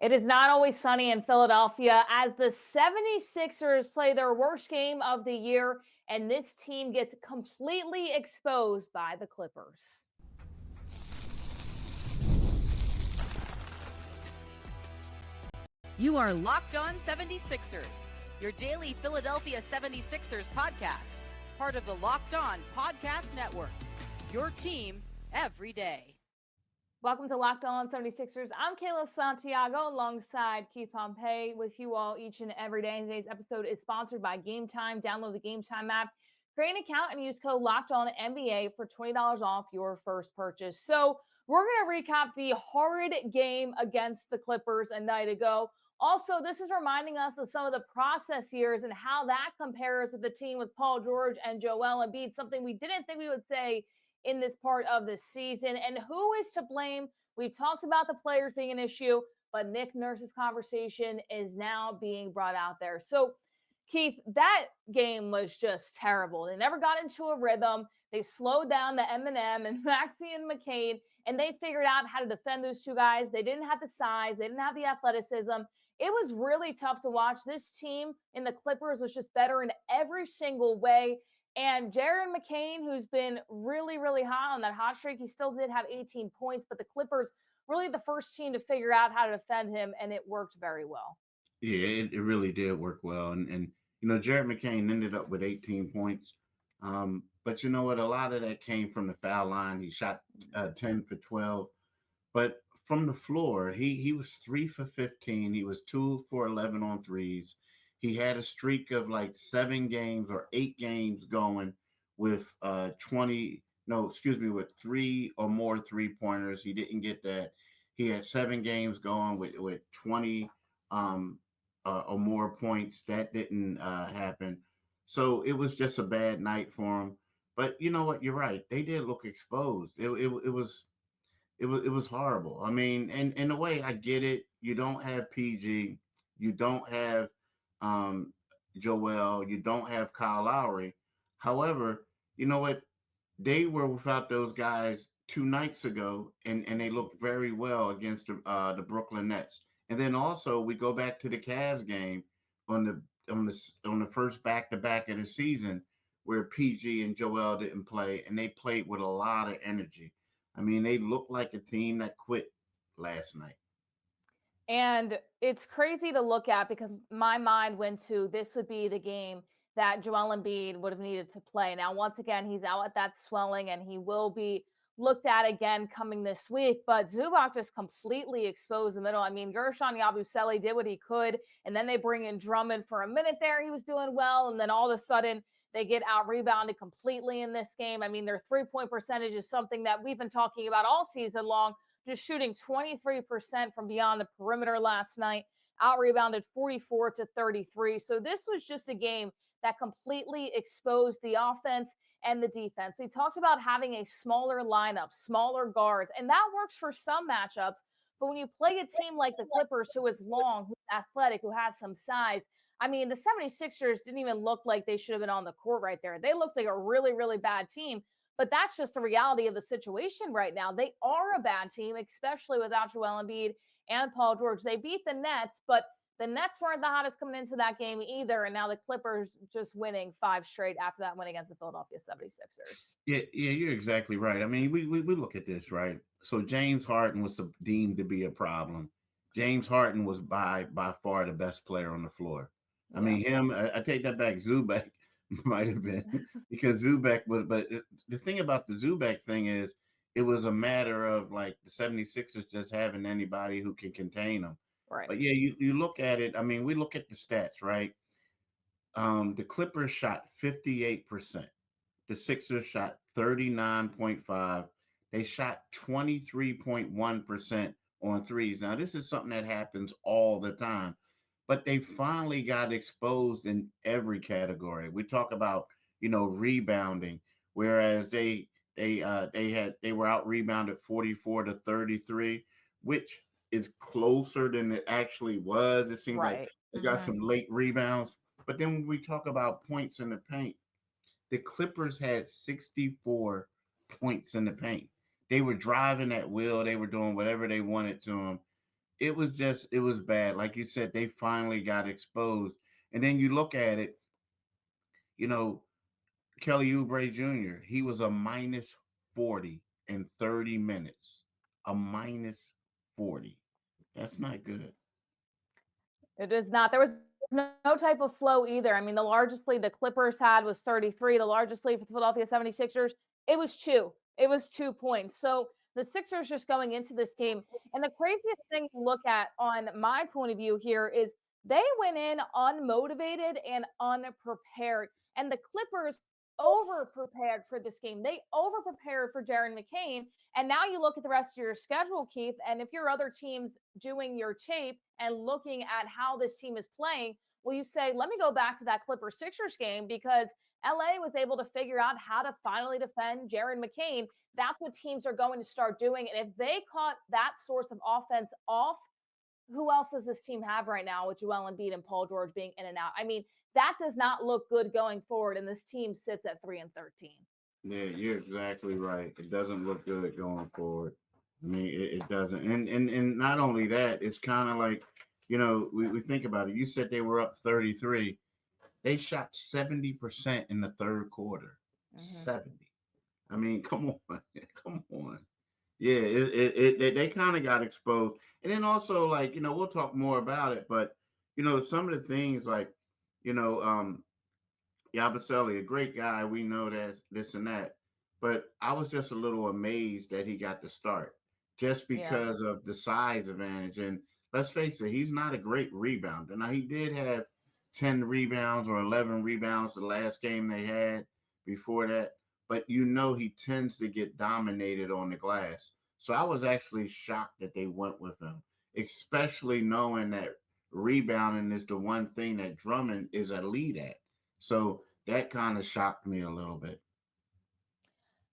It is not always sunny in Philadelphia as the 76ers play their worst game of the year, and this team gets completely exposed by the Clippers. You are Locked On 76ers, your daily Philadelphia 76ers podcast, part of the Locked On Podcast Network, your team every day. Welcome to Locked On 76ers. I'm Kayla Santiago alongside Keith Pompey with you all each and every day. And today's episode is sponsored by Game Time. Download the Game Time app, create an account, and use code Locked On NBA for $20 off your first purchase. So we're going to recap the horrid game against the Clippers a night ago. Also, this is reminding us of some of the process years and how that compares with the team with Paul George and Joel Embiid, something we didn't think we would say in this part of the season. And who is to blame? We've talked about the players being an issue, but Nick Nurse's conversation is now being brought out there. So, Keith, that game was just terrible. They never got into a rhythm. They slowed down the Eminem and Maxey and McCain, and they figured out how to defend those two guys. They didn't have the size. They didn't have the athleticism. It was really tough to watch. This team in the Clippers was just better in every single way. And Jaron McCain, who's been really, really hot on that hot streak, he still did have 18 points, but the Clippers really the first team to figure out how to defend him, and it worked very well. Yeah, it really did work well. And Jared McCain ended up with 18 points. But you know what? A lot of that came from the foul line. He shot 10 for 12. But from the floor, he was 3 for 15. He was 2 for 11 on threes. He had a streak of like 7 games or 8 games going with with 3 or more 3-pointers. He didn't get that. He had 7 games going with 20 or more points. That didn't happen. So it was just a bad night for him. But you know what? You're right. They did look exposed. It was horrible. I mean, and in a way, I get it. You don't have PG. You don't have Joel. You don't have Kyle Lowry. However, you know what? They were without those guys 2 nights ago, and they looked very well against the Brooklyn Nets. And then also we go back to the Cavs game on the first back-to-back of the season where PG and Joel didn't play, and they played with a lot of energy. I mean, they looked like a team that quit last night. And it's crazy to look at because my mind went to this would be the game that Joel Embiid would have needed to play. Now, once again, he's out with that swelling and he will be looked at again coming this week. But Zubac just completely exposed the middle. I mean, Gershon Yabusele did what he could. And then they bring in Drummond for a minute there. He was doing well. And then all of a sudden, they get out-rebounded completely in this game. I mean, their three-point percentage is something that we've been talking about all season long, just shooting 23% from beyond the perimeter last night, out-rebounded 44-33. So this was just a game that completely exposed the offense and the defense. We talked about having a smaller lineup, smaller guards, and that works for some matchups. But when you play a team like the Clippers, who is long, who's athletic, who has some size, I mean, the 76ers didn't even look like they should have been on the court right there. They looked like a really, really bad team. But that's just the reality of the situation right now. They are a bad team, especially without Joel Embiid and Paul George. They beat the Nets, but the Nets weren't the hottest coming into that game either. And now the Clippers just winning 5 straight after that win against the Philadelphia 76ers. Yeah, you're exactly right. I mean, we look at this, right? So James Harden was deemed to be a problem. James Harden was by far the best player on the floor. I mean, I take that back. Zubac might have been because Zubac was, but the thing about the Zubac thing is it was a matter of like the 76ers just having anybody who can contain them. Right. But yeah, you look at it. I mean, we look at the stats, right? The Clippers shot 58%. The Sixers shot 39.5. They shot 23.1% on threes. Now, this is something that happens all the time, but they finally got exposed in every category. We talk about, rebounding, whereas they were out rebounded 44-33, which is closer than it actually was. It seemed like they got some late rebounds. But then when we talk about points in the paint, the Clippers had 64 points in the paint. They were driving at will. They were doing whatever they wanted to them. it was bad. Like you said, they finally got exposed. And then you look at it, you know, Kelly Oubre Jr., he was a minus 40 in 30 minutes. A minus 40. That's not good. It is not. There was no type of flow either. I mean, the largest lead the Clippers had was 33. The largest lead for the Philadelphia 76ers, it was 2. It was 2 points. So the Sixers just going into this game. And the craziest thing to look at on my point of view here is they went in unmotivated and unprepared. And the Clippers over prepared for this game. They over prepared for Jaron McCain. And now you look at the rest of your schedule, Keith, and if your other teams doing your tape and looking at how this team is playing, well, you say, let me go back to that Clippers Sixers game because LA was able to figure out how to finally defend Jaron McCain. That's what teams are going to start doing. And if they caught that source of offense off, who else does this team have right now with Joel Embiid and Paul George being in and out? I mean, that does not look good going forward. And this team sits at 3-13. Yeah, you're exactly right. It doesn't look good going forward. I mean, it doesn't. And not only that, it's kind of like, we think about it. You said they were up 33. They shot 70% in the third quarter. Mhm. 70. I mean, come on. Come on. Yeah, they kind of got exposed. And then also, like, we'll talk more about it, but, some of the things like, you know, um, Yabusele, a great guy. We know that this and that. But I was just a little amazed that he got the start just Yeah. because of the size advantage. And let's face it, he's not a great rebounder. Now, he did have 10 rebounds or 11 rebounds the last game they had before that. But he tends to get dominated on the glass. So I was actually shocked that they went with him, especially knowing that rebounding is the one thing that Drummond is a lead at. So that kind of shocked me a little bit.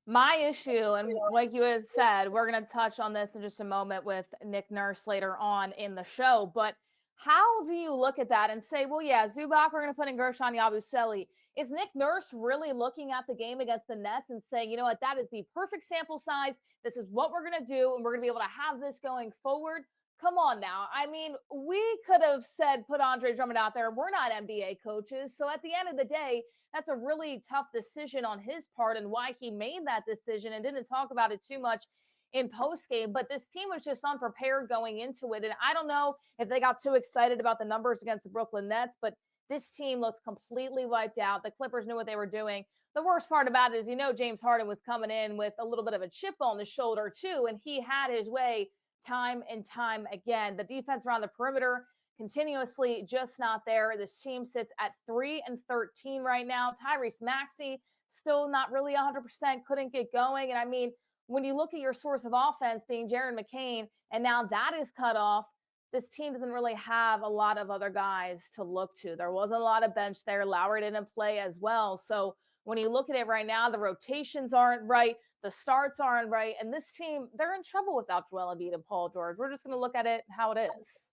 My issue, and like you had said, we're going to touch on this in just a moment with Nick Nurse later on in the show. But how do you look at that and say, well, yeah, Zubac, we're going to put in Gershon Yabusele. Is Nick Nurse really looking at the game against the Nets and saying, you know what, that is the perfect sample size. This is what we're going to do, and we're going to be able to have this going forward? Come on now. I mean, we could have said, put Andre Drummond out there. We're not NBA coaches. So at the end of the day, that's a really tough decision on his part and why he made that decision and didn't talk about it too much in post game. But this team was just unprepared going into it. And I don't know if they got too excited about the numbers against the Brooklyn Nets, but this team looked completely wiped out. The Clippers knew what they were doing. The worst part about it is, James Harden was coming in with a little bit of a chip on his shoulder too, and he had his way time and time again. The defense around the perimeter continuously just not there. This team sits at 3-13 right now. Tyrese Maxey still not really 100%, couldn't get going. And I mean, when you look at your source of offense being Jaron McCain, and now that is cut off, this team doesn't really have a lot of other guys to look to. There wasn't a lot of bench there. Lowry didn't play as well. So when you look at it right now, the rotations aren't right. The starts aren't right. And this team, they're in trouble without Joel Embiid and Paul George. We're just going to look at it how it is.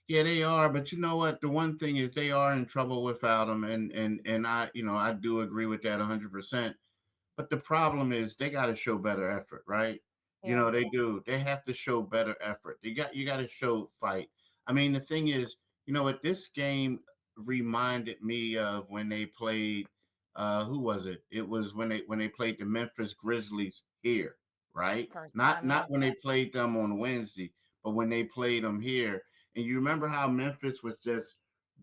Yeah, they are, but you know what? The one thing is they are in trouble without them, and I do agree with that 100%. But the problem is they got to show better effort, right? Yeah. They do. They have to show better effort. You got to show fight. I mean, the thing is, what this game reminded me of when they played. Who was it? It was when they played the Memphis Grizzlies here, right? First Not time, yeah. not when they played them on Wednesday, but when they played them here. And you remember how Memphis was just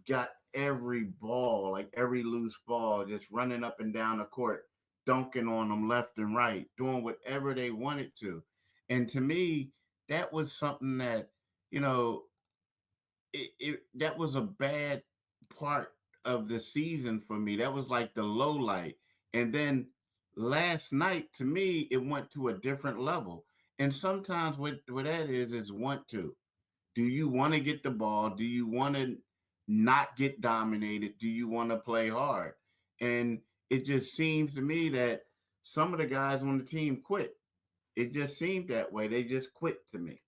got every ball, like every loose ball, just running up and down the court, dunking on them left and right, doing whatever they wanted to. And to me, that was something that, you know, that was a bad part of the season for me. That was like the low light. And then last night, to me, it went to a different level. And sometimes what that is want to. Do you want to get the ball? Do you want to not get dominated? Do you want to play hard? And it just seems to me that some of the guys on the team quit. It just seemed that way. They just quit to me.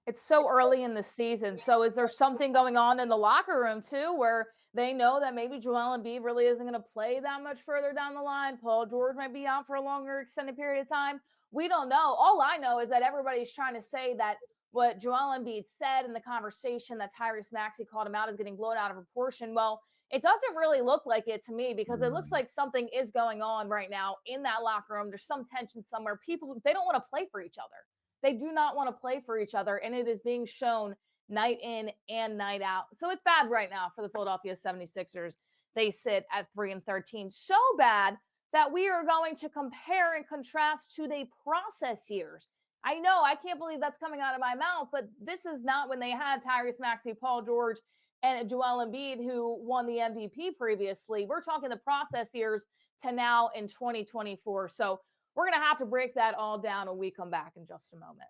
It's so early in the season. So is there something going on in the locker room too, where they know that maybe Joel Embiid really isn't going to play that much further down the line? Paul George might be out for a longer extended period of time. We don't know. All I know is that everybody's trying to say that what Joel Embiid said in the conversation that Tyrese Maxey called him out as getting blown out of proportion. Well, it doesn't really look like it to me because it looks like something is going on right now in that locker room. There's some tension somewhere. People, they don't want to play for each other. They do not want to play for each other. And it is being shown night in and night out. So it's bad right now for the Philadelphia 76ers. They sit at 3-13. So bad that we are going to compare and contrast to the process years. I know, I can't believe that's coming out of my mouth, but this is not when they had Tyrese Maxey, Paul George, and Joel Embiid, who won the MVP previously. We're talking the process years to now in 2024. So we're going to have to break that all down when we come back in just a moment.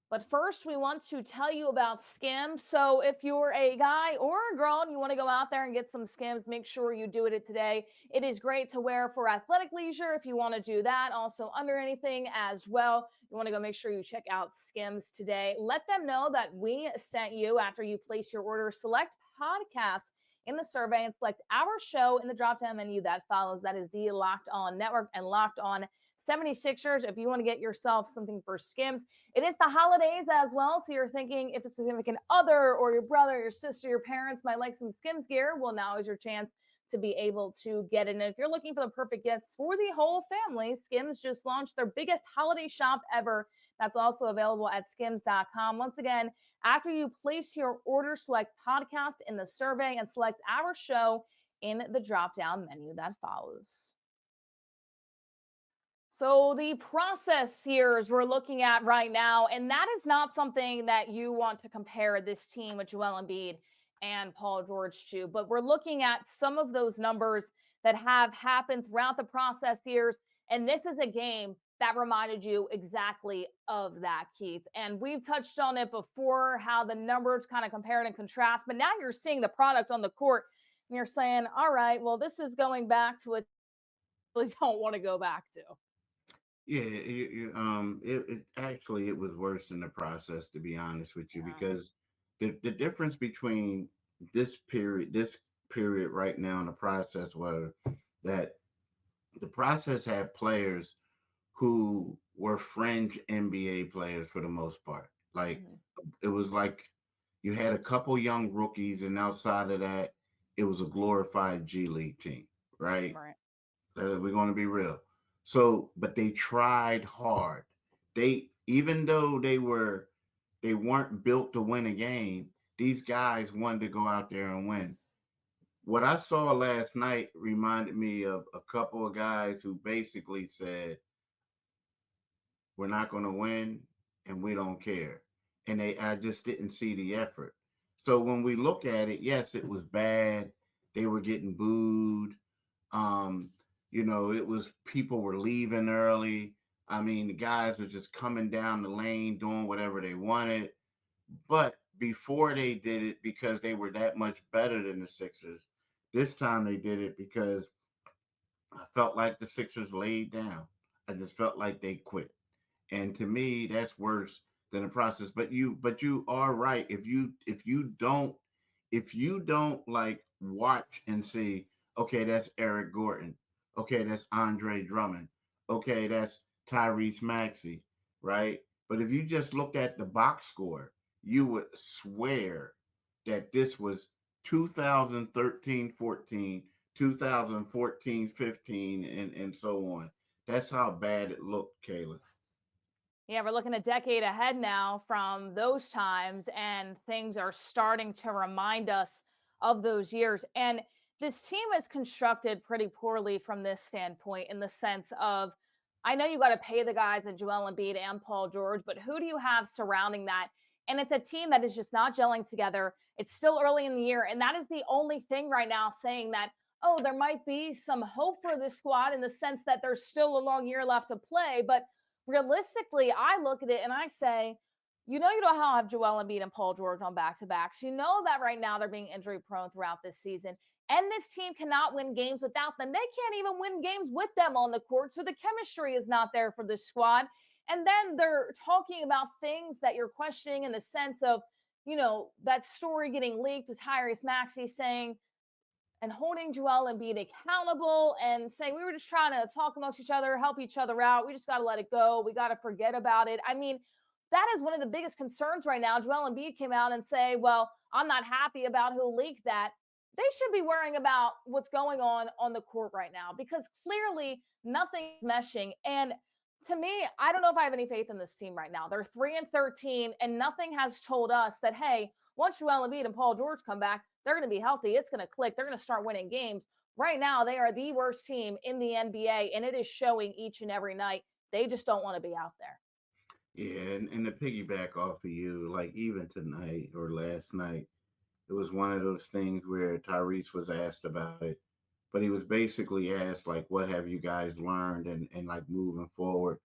But first, we want to tell you about Skims. So if you're a guy or a girl and you want to go out there and get some Skims, make sure you do it today. It is great to wear for athletic leisure if you want to do that. Also under anything as well. You want to go make sure you check out Skims today. Let them know that we sent you after you place your order. Select podcast in the survey and select our show in the drop-down menu that follows. That is the Locked On Network and Locked On 76ers. If you want to get yourself something for Skims, it is the holidays as well. So you're thinking if a significant other or your brother, your sister, your parents might like some Skims gear, well, now is your chance to be able to get it. And if you're looking for the perfect gifts for the whole family, Skims just launched their biggest holiday shop ever. That's also available at skims.com. Once again, after you place your order, select podcast in the survey and select our show in the drop-down menu that follows. So the process years we're looking at right now, and that is not something that you want to compare this team with Joel Embiid and Paul George to, but we're looking at some of those numbers that have happened throughout the process years. And this is a game that reminded you exactly of that, Keith. And we've touched on it before, how the numbers kind of compare and contrast, but now you're seeing the product on the court and you're saying, all right, well, this is going back to what I really don't want to go back to. Yeah, it actually it was worse than the process, to be honest with you, because the difference between this period right now and the process was that the process had players who were fringe NBA players for the most part. Like it was like you had a couple young rookies, and outside of that, it was a glorified G League team, right? Right. We're going to be real. So, but they tried hard. Even though they weren't built to win a game, these guys wanted to go out there and win. What I saw last night reminded me of a couple of guys who basically said, we're not going to win and we don't care. And I just didn't see the effort. So when we look at it, yes, it was bad. They were getting booed. It was people were leaving early. I mean, the guys were just coming down the lane, doing whatever they wanted. But before they did it, because they were that much better than the Sixers, this time they did it because I felt like the Sixers laid down. I just felt like they quit. And to me, that's worse than the process. But you are right. If you don't like watch and see, okay, that's Eric Gordon. Okay, that's Andre Drummond. Okay, that's Tyrese Maxey, right? But if you just looked at the box score, you would swear that this was 2013-14, 2014-15, and so on. That's how bad it looked, Kayla. Yeah, we're looking a decade ahead now from those times, and things are starting to remind us of those years. And this team is constructed pretty poorly from this standpoint, in the sense of, I know you got to pay the guys at Joel Embiid and Paul George, but who do you have surrounding that? And it's a team that is just not gelling together. It's still early in the year, and that is the only thing right now saying that, oh, there might be some hope for this squad in the sense that there's still a long year left to play. But realistically, I look at it and I say, you don't have Joel Embiid and Paul George on back-to-backs. You know that right now they're being injury prone throughout this season. And this team cannot win games without them. They can't even win games with them on the court. So the chemistry is not there for this squad. And then they're talking about things that you're questioning in the sense of, that story getting leaked with Tyrese Maxey saying, and holding Joel Embiid accountable and saying we were just trying to talk amongst each other, help each other out. We just got to let it go. We got to forget about it. I mean, that is one of the biggest concerns right now. Joel Embiid came out and say, well, I'm not happy about who leaked that. They should be worrying about what's going on the court right now because clearly nothing's meshing. And to me, I don't know if I have any faith in this team right now. They're 3-13, and nothing has told us that, hey, once Joel Embiid and Paul George come back, they're going to be healthy. It's going to click. They're going to start winning games. Right now, they are the worst team in the NBA, and it is showing each and every night. They just don't want to be out there. Yeah, and to piggyback off of you, like even tonight or last night, it was one of those things where Tyrese was asked about it, but he was basically asked like, "What have you guys learned?" and like moving forward,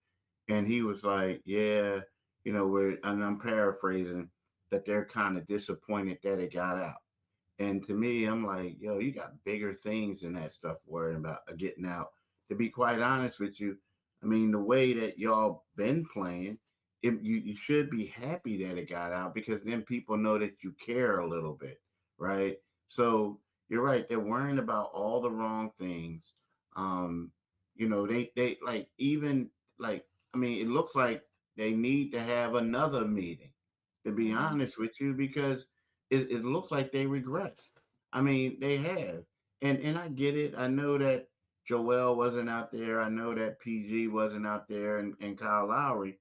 and he was like, "Yeah, we're," and I'm paraphrasing, that they're kind of disappointed that it got out. And to me, I'm like, yo, you got bigger things than that stuff worrying about getting out. To be quite honest with you, I mean, the way that y'all been playing, you should be happy that it got out because then people know that you care a little bit, right? So you're right. They're worrying about all the wrong things. Um, they like even like I mean, it looks like they need to have another meeting, to be Mm-hmm. honest with you, because it looks like they regressed. I mean, they have. And I get it. I know that Joel wasn't out there. I know that PG wasn't out there and Kyle Lowry.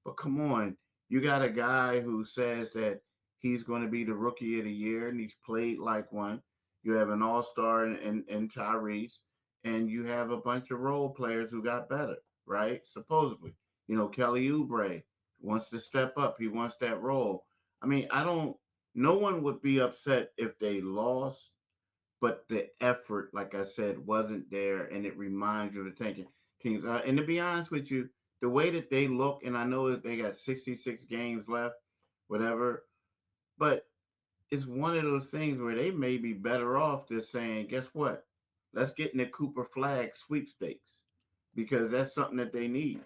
But come on, you got a guy who says that he's going to be the rookie of the year and he's played like one. You have an all-star in Tyrese, and you have a bunch of role players who got better, right? Supposedly. Kelly Oubre wants to step up. He wants that role. I mean, no one would be upset if they lost, but the effort, like I said, wasn't there, and it reminds you of the tanking teams. And to be honest with you, the way that they look, and I know that they got 66 games left, whatever, but it's one of those things where they may be better off just saying, guess what? Let's get in the Cooper Flag sweepstakes because that's something that they need.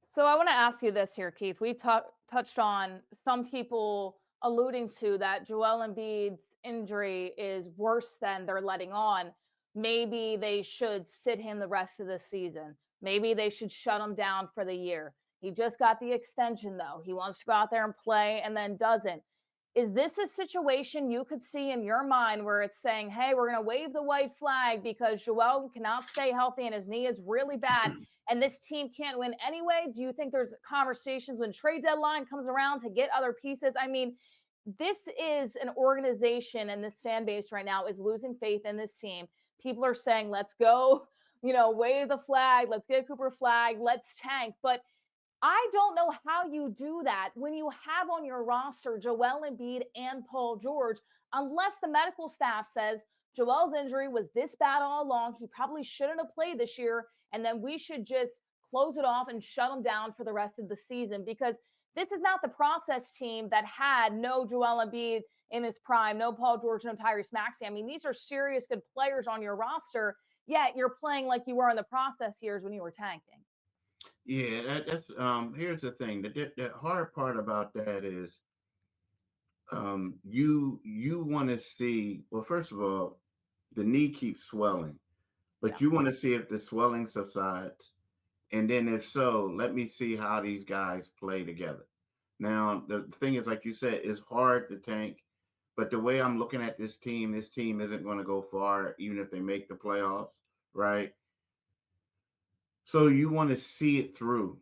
So I want to ask you this here, Keith. We touched on some people alluding to that Joel Embiid's injury is worse than they're letting on. Maybe they should sit him the rest of the season. Maybe they should shut him down for the year. He just got the extension, though. He wants to go out there and play and then doesn't. Is this a situation you could see in your mind where it's saying, hey, we're going to wave the white flag because Joel cannot stay healthy and his knee is really bad and this team can't win anyway? Do you think there's conversations when trade deadline comes around to get other pieces? I mean, this is an organization and this fan base right now is losing faith in this team. People are saying, let's go, wave the flag, let's get a Cooper Flag, let's tank. But I don't know how you do that when you have on your roster Joel Embiid and Paul George, unless the medical staff says Joel's injury was this bad all along. He probably shouldn't have played this year. And then we should just close it off and shut him down for the rest of the season because this is not the process team that had no Joel Embiid in his prime, no Paul George, no Tyrese Maxey. I mean, these are serious good players on your roster, yet you're playing like you were in the process years when you were tanking. Yeah, that's here's the thing. The hard part about that is you want to see, well, first of all, the knee keeps swelling, Yeah. but you want to see if the swelling subsides. And then if so, let me see how these guys play together. Now, the thing is, like you said, it's hard to tank, but the way I'm looking at this team isn't going to go far, even if they make the playoffs, right? So you want to see it through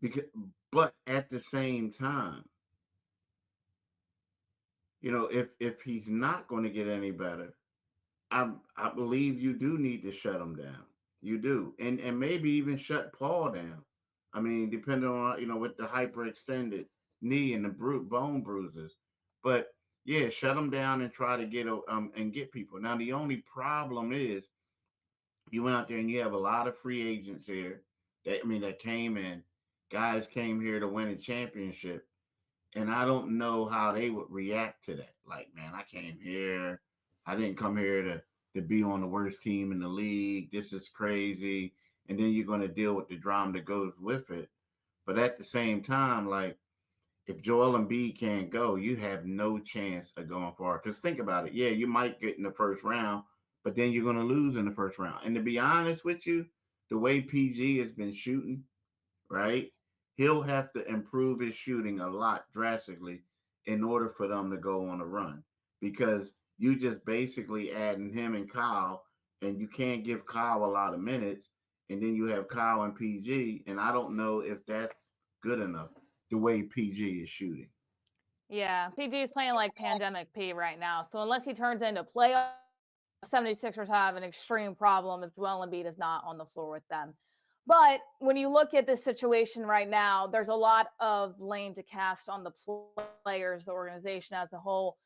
because, but at the same time, if he's not going to get any better, I believe you do need to shut him down. You do, and maybe even shut Paul down. I mean, depending on with the hyperextended knee and the bone bruises, but yeah, shut him down and try to get people. Now the only problem is you went out there and you have a lot of free agents here. That came in. Guys came here to win a championship, and I don't know how they would react to that. Like, man, I came here. I didn't come here to be on the worst team in the league. This is crazy. And then you're going to deal with the drama that goes with it. But at the same time, like, if Joel Embiid can't go, you have no chance of going far. Because think about it. Yeah, you might get in the first round, but then you're going to lose in the first round. And to be honest with you, the way PG has been shooting, right? He'll have to improve his shooting a lot drastically in order for them to go on a run because you just basically adding him and Kyle, and you can't give Kyle a lot of minutes, and then you have Kyle and PG, and I don't know if that's good enough the way PG is shooting. Yeah, PG is playing like pandemic P right now. So unless he turns into playoff, 76ers have an extreme problem if Joel Embiid is not on the floor with them. But when you look at this situation right now, there's a lot of blame to cast on the players, the organization as a whole.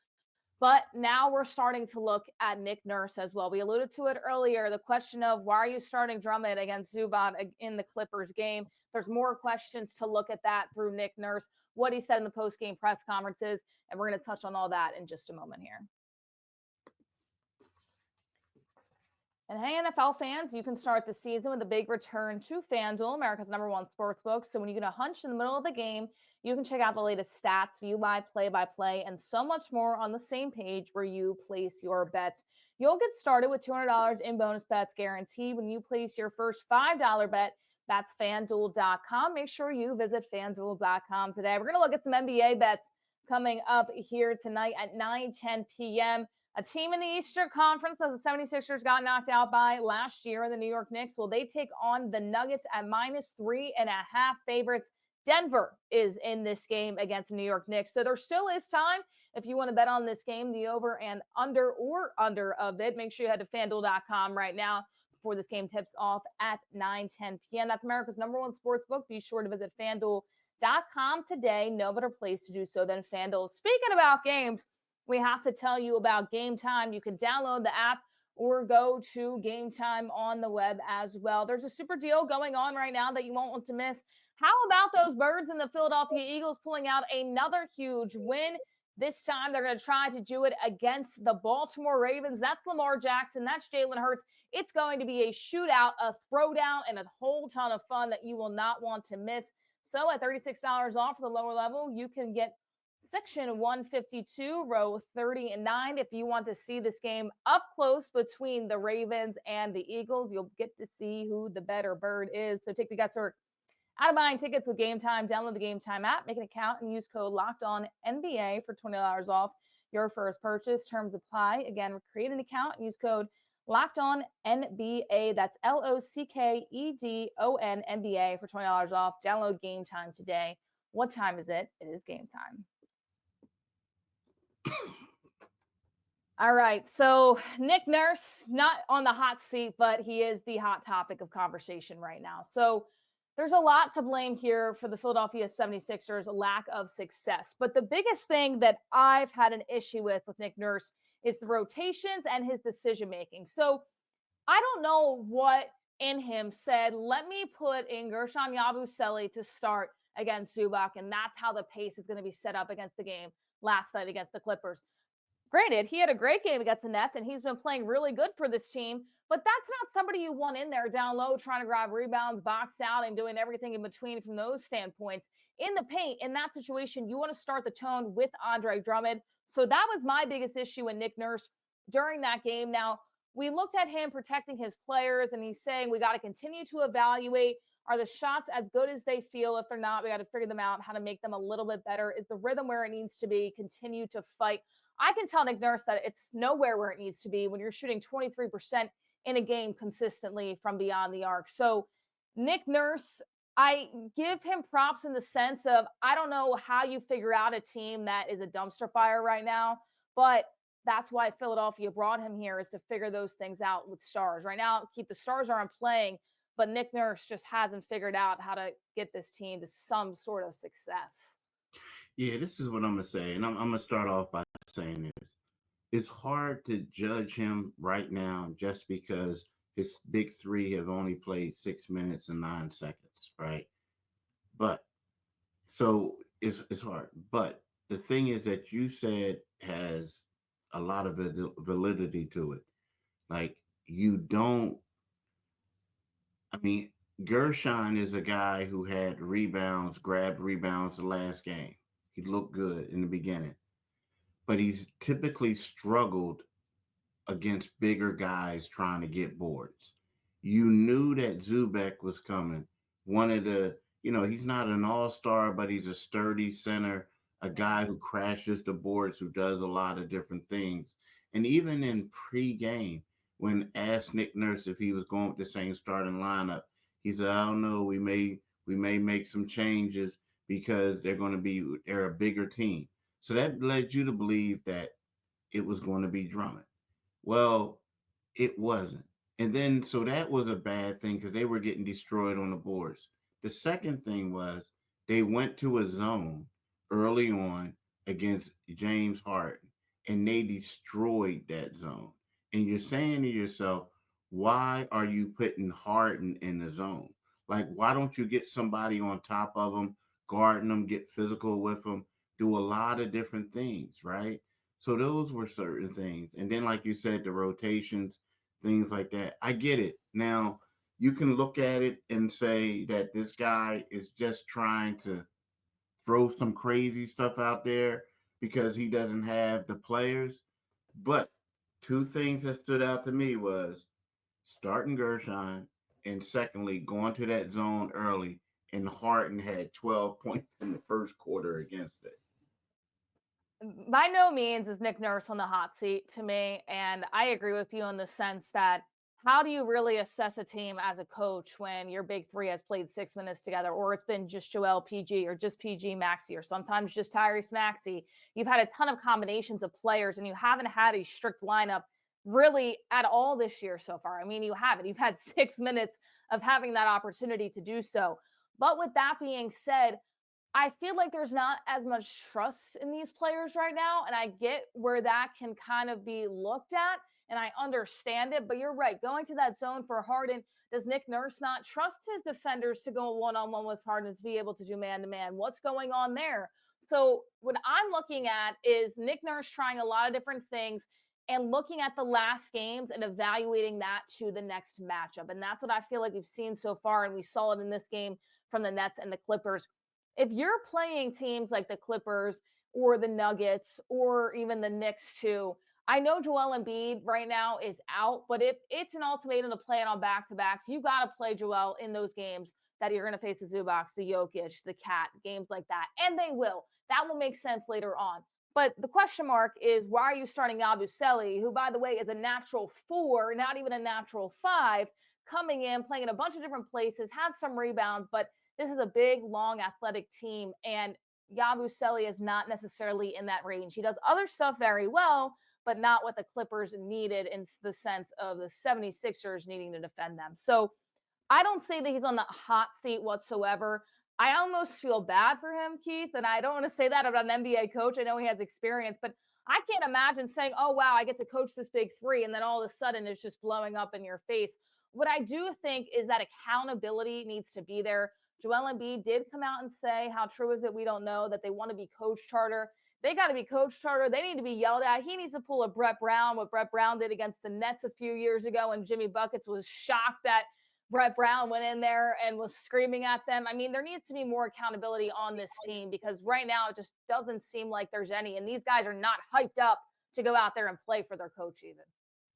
But now we're starting to look at Nick Nurse as well. We alluded to it earlier, the question of why are you starting Drummond against Zubac in the Clippers game? There's more questions to look at that through Nick Nurse, what he said in the post-game press conferences, and we're going to touch on all that in just a moment here. And hey, NFL fans, you can start the season with a big return to FanDuel, America's #1 sportsbook. So when you get a hunch in the middle of the game, you can check out the latest stats, view my play-by-play, and so much more on the same page where you place your bets. You'll get started with $200 in bonus bets guaranteed when you place your first $5 bet. That's FanDuel.com. Make sure you visit FanDuel.com today. We're going to look at some NBA bets coming up here tonight at 9:10 p.m. A team in the Eastern Conference that the 76ers got knocked out by last year, the New York Knicks, well, they take on the Nuggets at -3.5 favorites. Denver is in this game against the New York Knicks. So there still is time if you want to bet on this game, the over and under of it. Make sure you head to FanDuel.com right now before this game tips off at 9:10 p.m. That's America's #1 sportsbook. Be sure to visit FanDuel.com today. No better place to do so than FanDuel. Speaking about games, we have to tell you about Game Time. You can download the app or go to Game Time on the web as well. There's a super deal going on right now that you won't want to miss. How about those Birds and the Philadelphia Eagles pulling out another huge win? This time they're going to try to do it against the Baltimore Ravens. That's Lamar Jackson. That's Jalen Hurts. It's going to be a shootout, a throwdown, and a whole ton of fun that you will not want to miss. So at $36 off for the lower level, you can get Section 152, row 39. If you want to see this game up close between the Ravens and the Eagles, you'll get to see who the better bird is. So take the guesswork out of buying tickets with Game Time. Download the Game Time app, make an account, and use code LOCKEDONNBA for $20 off your first purchase. Terms apply. Again, create an account and use code LOCKEDONNBA. That's LOCKEDONNBA for $20 off. Download Game Time today. What time is it? It is game time. All right. So Nick Nurse, not on the hot seat, but he is the hot topic of conversation right now. So there's a lot to blame here for the Philadelphia 76ers' lack of success. But the biggest thing that I've had an issue with Nick Nurse is the rotations and his decision-making. So I don't know what in him said, let me put in Gershon Yabusele to start against Zubac, and that's how the pace is going to be set up against the game last night against the Clippers. Granted, he had a great game against the Nets, and he's been playing really good for this team, but that's not somebody you want in there down low trying to grab rebounds, box out, and doing everything in between from those standpoints. In the paint, in that situation, you want to start the tone with Andre Drummond. So that was my biggest issue in Nick Nurse during that game. Now, we looked at him protecting his players, and he's saying we got to continue to evaluate. Are the shots as good as they feel? If they're not, we got to figure them out, how to make them a little bit better. Is the rhythm where it needs to be? Continue to fight. I can tell Nick Nurse that it's nowhere where it needs to be when you're shooting 23% in a game consistently from beyond the arc. So Nick Nurse, I give him props in the sense of, I don't know how you figure out a team that is a dumpster fire right now, but that's why Philadelphia brought him here, is to figure those things out with stars. Right now, the stars aren't playing, but Nick Nurse just hasn't figured out how to get this team to some sort of success. Yeah, this is what I'm going to say. And I'm going to start off by saying this. It's hard to judge him right now just because his big three have only played 6 minutes and 9 seconds, right? But so it's hard. But the thing is that you said has a lot of validity to it. Like, you don't, I mean, Gershon is a guy who had rebounds, grabbed rebounds the last game. He looked good in the beginning, but he's typically struggled against bigger guys trying to get boards. You knew that Zubek was coming. One of the, he's not an all-star, but he's a sturdy center, a guy who crashes the boards, who does a lot of different things. And even in pre-game, when asked Nick Nurse if he was going with the same starting lineup, he said, "I don't know. We may make some changes because they're a bigger team." So that led you to believe that it was going to be Drummond. Well, it wasn't. And then, so that was a bad thing because they were getting destroyed on the boards. The second thing was they went to a zone early on against James Harden and they destroyed that zone. And you're saying to yourself, why are you putting Harden in the zone? Like, why don't you get somebody on top of them, guarding them, get physical with them, do a lot of different things, right? So those were certain things. And then, like you said, the rotations, things like that. I get it. Now, you can look at it and say that this guy is just trying to throw some crazy stuff out there because he doesn't have the players. But two things that stood out to me was starting Gershon, and secondly, going to that zone early, and Harden had 12 points in the first quarter against it. By no means is Nick Nurse on the hot seat to me. And I agree with you in the sense that how do you really assess a team as a coach when your big three has played 6 minutes together, or it's been just Joel PG, or just PG Maxey, or sometimes just Tyrese Maxey? You've had a ton of combinations of players, and you haven't had a strict lineup really at all this year so far. I mean, you haven't. You've had 6 minutes of having that opportunity to do so. But with that being said, I feel like there's not as much trust in these players right now. And I get where that can kind of be looked at. And I understand it. But you're right. Going to that zone for Harden, does Nick Nurse not trust his defenders to go one on one with Harden to be able to do man to man? What's going on there? So, what I'm looking at is Nick Nurse trying a lot of different things and looking at the last games and evaluating that to the next matchup. And that's what I feel like we've seen so far. And we saw it in this game from the Nets and the Clippers. If you're playing teams like the Clippers or the Nuggets or even the Knicks too, I know Joel Embiid right now is out, but if it's an ultimatum to play it on back-to-backs, you got to play Joel in those games that you're going to face the Zubac, the Jokic, the Cat, games like that. And they will. That will make sense later on. But the question mark is, why are you starting Yabusele, who, by the way, is a natural 4, not even a natural 5, coming in, playing in a bunch of different places, had some rebounds, but this is a big, long, athletic team, and Yabusele is not necessarily in that range. He does other stuff very well, but not what the Clippers needed in the sense of the 76ers needing to defend them. So I don't say that he's on the hot seat whatsoever. I almost feel bad for him, Keith, and I don't want to say that about an NBA coach. I know he has experience, but I can't imagine saying, "Oh, wow, I get to coach this big three," and then all of a sudden it's just blowing up in your face. What I do think is that accountability needs to be there. Joel Embiid did come out and say, how true is it? We don't know, that they want to be coached harder. They got to be coached harder. They need to be yelled at. He needs to pull a Brett Brown, what Brett Brown did against the Nets a few years ago, and Jimmy Buckets was shocked that Brett Brown went in there and was screaming at them. I mean, there needs to be more accountability on this team because right now it just doesn't seem like there's any. And these guys are not hyped up to go out there and play for their coach even.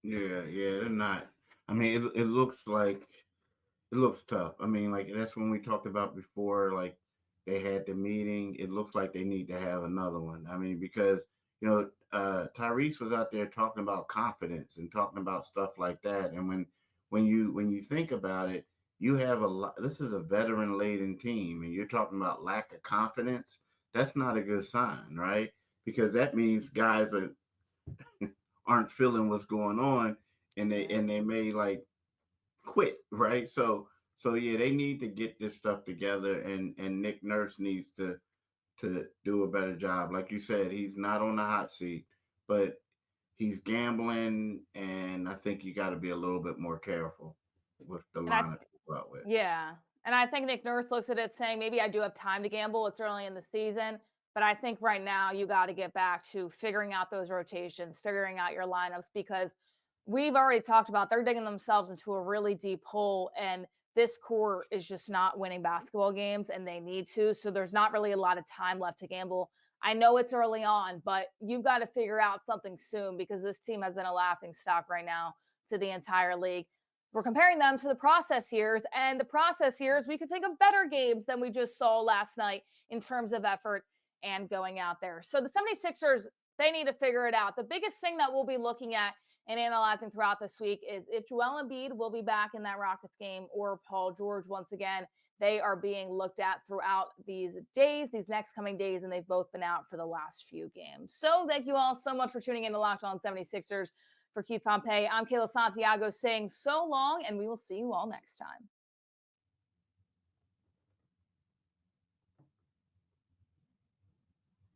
Yeah, they're not. I mean, it looks like it looks tough. I mean, like that's when we talked about before, like they had the meeting. It looks like they need to have another one. I mean, because Tyrese was out there talking about confidence and talking about stuff like that. And when you think about it, you have a lot. This is a veteran laden team, and you're talking about lack of confidence. That's not a good sign, right? Because that means guys aren't feeling what's going on, and they may like quit, right? So yeah, they need to get this stuff together, and Nick Nurse needs to do a better job. Like you said, he's not on the hot seat, but he's gambling, and I think you got to be a little bit more careful with the And I lineup you go out with. Yeah. And I think Nick Nurse looks at it saying, maybe I do have time to gamble. It's early in the season. But I think right now you got to get back to figuring out those rotations, figuring out your lineups, because we've already talked about they're digging themselves into a really deep hole. And this core is just not winning basketball games, and they need to. So there's not really a lot of time left to gamble. I know it's early on, but you've got to figure out something soon, because this team has been a laughing stock right now to the entire league. We're comparing them to the process years, and the process years, we could think of better games than we just saw last night in terms of effort and going out there. So the 76ers, they need to figure it out. The biggest thing that we'll be looking at and analyzing throughout this week is if Joel Embiid will be back in that Rockets game, or Paul George once again. They are being looked at throughout these days, these next coming days, and they've both been out for the last few games. So thank you all so much for tuning in to Locked On 76ers. For Keith Pompey, I'm Kayla Santiago saying so long, and we will see you all next time.